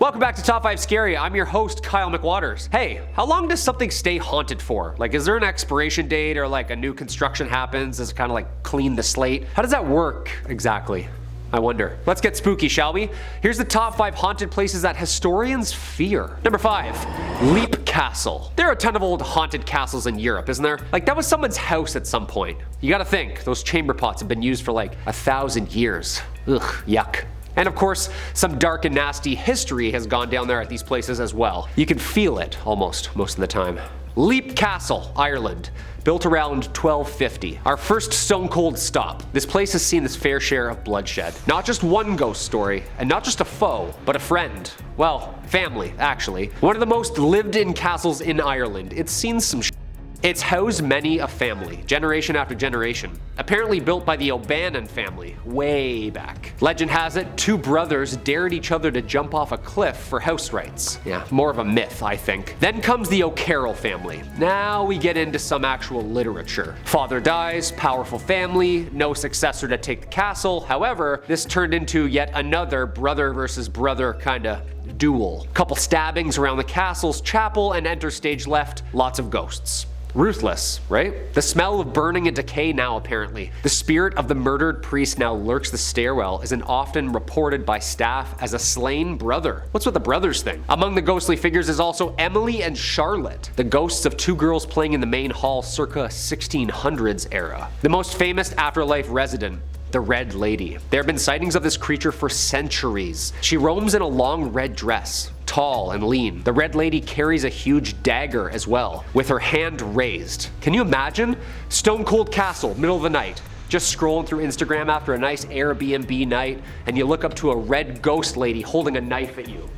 Welcome back to Top 5 Scary. I'm your host, Kyle McWaters. Hey, how long does something stay haunted for? Like, is there an expiration date or like a new construction happens? Does it kind of like clean the slate? How does that work exactly? I wonder. Let's get spooky, shall we? Here's the top 5 haunted places that historians fear. Number 5, Leap Castle. There are a ton of old haunted castles in Europe, isn't there? Like, that was someone's house at some point. You gotta think, those chamber pots have been used for like 1,000 years. Ugh, yuck. And of course, some dark and nasty history has gone down there at these places as well. You can feel it almost most of the time. Leap Castle, Ireland. Built around 1250. Our first stone cold stop. This place has seen its fair share of bloodshed. Not just one ghost story, and not just a foe, but a friend. Well, family, actually. One of the most lived in castles in Ireland. It's seen some It's housed many a family, generation after generation. Apparently built by the O'Bannon family, way back. Legend has it, 2 brothers dared each other to jump off a cliff for house rights. Yeah, more of a myth, I think. Then comes the O'Carroll family. Now we get into some actual literature. Father dies, powerful family, no successor to take the castle. However, this turned into yet another brother versus brother kinda duel. Couple stabbings around the castle's chapel, and enter stage left, lots of ghosts. Ruthless, right? The smell of burning and decay now, apparently. The spirit of the murdered priest now lurks the stairwell, as often reported by staff as a slain brother. What's with the brothers thing? Among the ghostly figures is also Emily and Charlotte, the ghosts of 2 girls playing in the main hall circa 1600s era. The most famous afterlife resident, the Red Lady. There have been sightings of this creature for centuries. She roams in a long red dress, tall and lean. The Red Lady carries a huge dagger as well, with her hand raised. Can you imagine? Stone cold castle, middle of the night. Just scrolling through Instagram after a nice Airbnb night, and you look up to a red ghost lady holding a knife at you.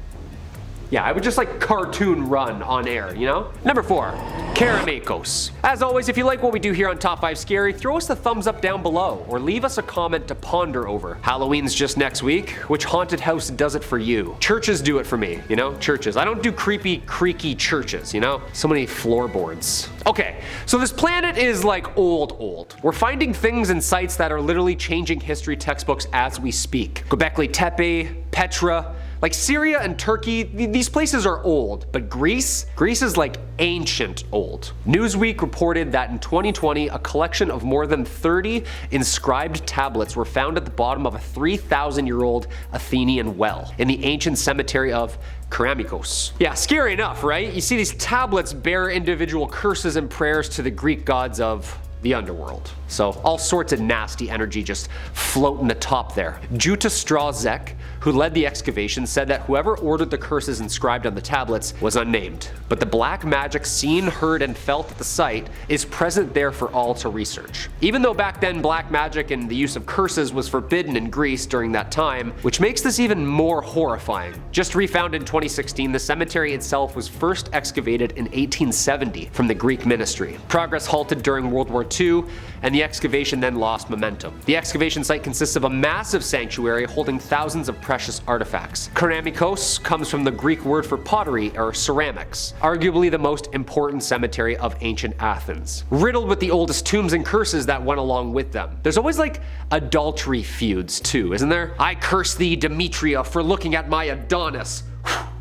Yeah, I would just like cartoon run on air, you know? Number 4, Kerameikos. As always, if you like what we do here on Top 5 Scary, throw us the thumbs up down below, or leave us a comment to ponder over. Halloween's just next week. Which haunted house does it for you? Churches do it for me, you know? Churches. I don't do creepy, creaky churches, you know? So many floorboards. Okay, so this planet is like old. We're finding things and sites that are literally changing history textbooks as we speak. Göbekli Tepe, Petra, like Syria and Turkey, these places are old, but Greece is like ancient old. Newsweek reported that in 2020, a collection of more than 30 inscribed tablets were found at the bottom of a 3,000-year-old Athenian well in the ancient cemetery of Kerameikos. Yeah, scary enough, right? You see, these tablets bear individual curses and prayers to the Greek gods of the underworld. So all sorts of nasty energy just floating atop there. Juta Strazek, who led the excavation, said that whoever ordered the curses inscribed on the tablets was unnamed, but the black magic seen, heard, and felt at the site is present there for all to research. Even though back then black magic and the use of curses was forbidden in Greece during that time, which makes this even more horrifying. Just refound in 2016, the cemetery itself was first excavated in 1870 from the Greek ministry. Progress halted during World War II, and the excavation then lost momentum. The excavation site consists of a massive sanctuary holding thousands of precious artifacts. Kerameikos comes from the Greek word for pottery or ceramics, arguably the most important cemetery of ancient Athens, riddled with the oldest tombs and curses that went along with them. There's always like adultery feuds too, isn't there? I curse thee, Demetria, for looking at my Adonis.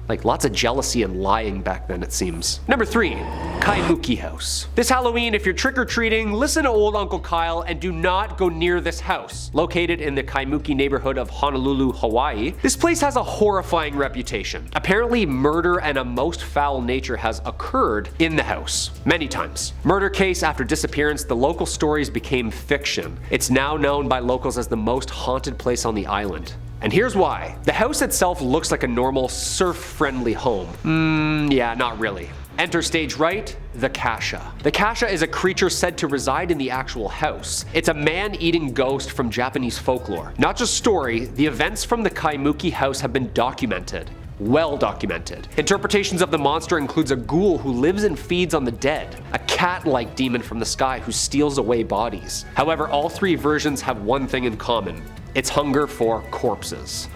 Like lots of jealousy and lying back then, it seems. Number 3, Kaimuki House. This Halloween, if you're trick-or-treating, listen to old Uncle Kyle and do not go near this house. Located in the Kaimuki neighborhood of Honolulu, Hawaii, this place has a horrifying reputation. Apparently, murder and a most foul nature has occurred in the house, many times. Murder case after disappearance, the local stories became fiction. It's now known by locals as the most haunted place on the island. And here's why. The house itself looks like a normal, surf-friendly home. Yeah, not really. Enter stage right, the Kasha. The Kasha is a creature said to reside in the actual house. It's a man-eating ghost from Japanese folklore. Not just story, the events from the Kaimuki House have been documented. Well documented. Interpretations of the monster includes a ghoul who lives and feeds on the dead, a cat-like demon from the sky who steals away bodies. However, all 3 versions have one thing in common. It's hunger for corpses.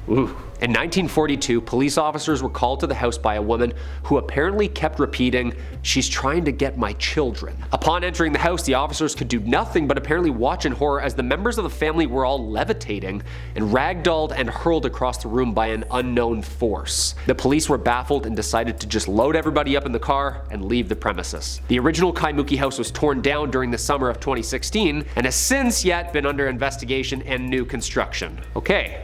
Ooh. In 1942, police officers were called to the house by a woman who apparently kept repeating, "She's trying to get my children." Upon entering the house, the officers could do nothing but apparently watch in horror as the members of the family were all levitating and ragdolled and hurled across the room by an unknown force. The police were baffled and decided to just load everybody up in the car and leave the premises. The original Kaimuki House was torn down during the summer of 2016 and has since yet been under investigation and new construction. Okay.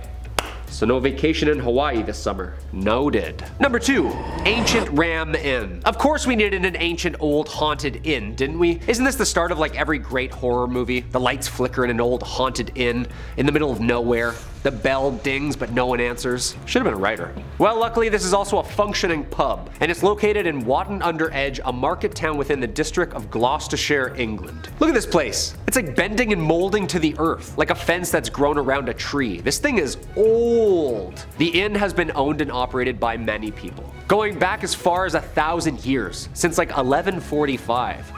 So no vacation in Hawaii this summer. Noted. Number 2. Ancient Ram Inn. Of course we needed an ancient old haunted inn, didn't we? Isn't this the start of like every great horror movie? The lights flicker in an old haunted inn in the middle of nowhere. The bell dings but no one answers. Should have been a writer. Well, luckily this is also a functioning pub, and it's located in Watton-under-Edge, a market town within the district of Gloucestershire, England. Look at this place. It's like bending and molding to the earth, like a fence that's grown around a tree. This thing is old. The inn has been owned and operated by many people, going back as far as 1,000 years, since like 1145.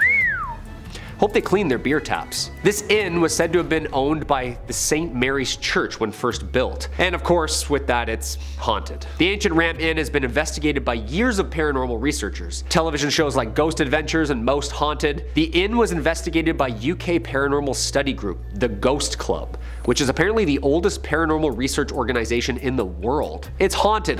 Hope they clean their beer taps. This inn was said to have been owned by the St. Mary's Church when first built. And of course, with that, it's haunted. The Ancient Ram Inn has been investigated by years of paranormal researchers. Television shows like Ghost Adventures and Most Haunted. The inn was investigated by UK paranormal study group, the Ghost Club, which is apparently the oldest paranormal research organization in the world. It's haunted.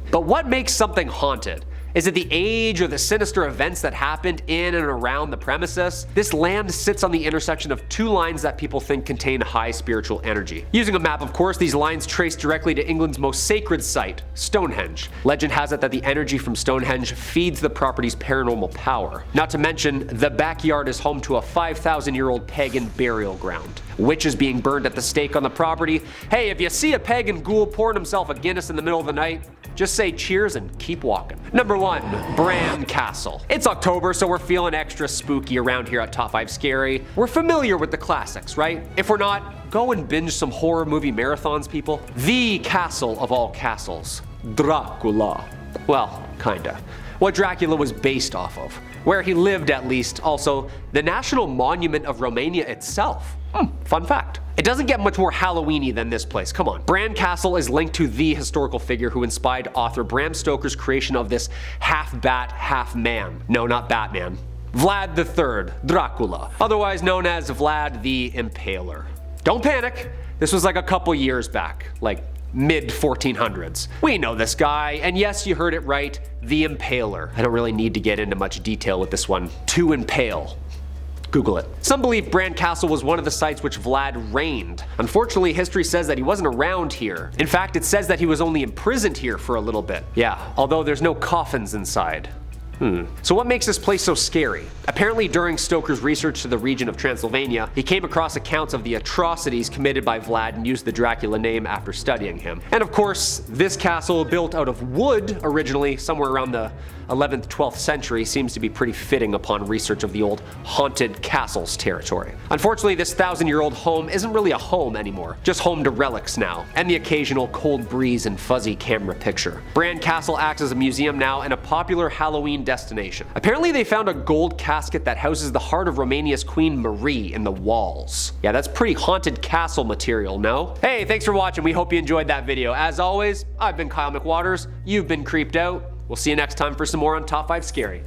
But what makes something haunted? Is it the age or the sinister events that happened in and around the premises? This land sits on the intersection of two lines that people think contain high spiritual energy. Using a map, of course, these lines trace directly to England's most sacred site, Stonehenge. Legend has it that the energy from Stonehenge feeds the property's paranormal power. Not to mention, the backyard is home to a 5,000-year-old pagan burial ground. Witches being burned at the stake on the property. Hey, if you see a pagan ghoul pouring himself a Guinness in the middle of the night, just say cheers and keep walking. Number 1. Bran Castle. It's October, so we're feeling extra spooky around here at Top 5 Scary. We're familiar with the classics, right? If we're not, go and binge some horror movie marathons, people. The castle of all castles. Dracula. Well, kinda. What Dracula was based off of. Where he lived, at least. Also, the national monument of Romania itself. Fun fact. It doesn't get much more Halloween-y than this place, come on. Bran Castle is linked to the historical figure who inspired author Bram Stoker's creation of this half-bat, half-man. No, not Batman. Vlad III, Dracula, otherwise known as Vlad the Impaler. Don't panic, this was like a couple years back, like mid-1400s. We know this guy, and yes, you heard it right, the Impaler. I don't really need to get into much detail with this one. To impale. Google it. Some believe Bran Castle was one of the sites which Vlad reigned. Unfortunately, history says that he wasn't around here. In fact, it says that he was only imprisoned here for a little bit. Yeah, although there's no coffins inside. So what makes this place so scary? Apparently during Stoker's research to the region of Transylvania, he came across accounts of the atrocities committed by Vlad and used the Dracula name after studying him. And of course, this castle, built out of wood originally, somewhere around the 11th, 12th century, seems to be pretty fitting upon research of the old haunted castles territory. Unfortunately, this 1,000-year-old home isn't really a home anymore, just home to relics now, and the occasional cold breeze and fuzzy camera picture. Bran Castle acts as a museum now and a popular Halloween destination. Apparently they found a gold casket that houses the heart of Romania's Queen Marie in the walls. Yeah, that's pretty haunted castle material, no? Hey, thanks for watching. We hope you enjoyed that video. As always, I've been Kyle McWaters. You've been creeped out. We'll see you next time for some more on Top 5 Scary.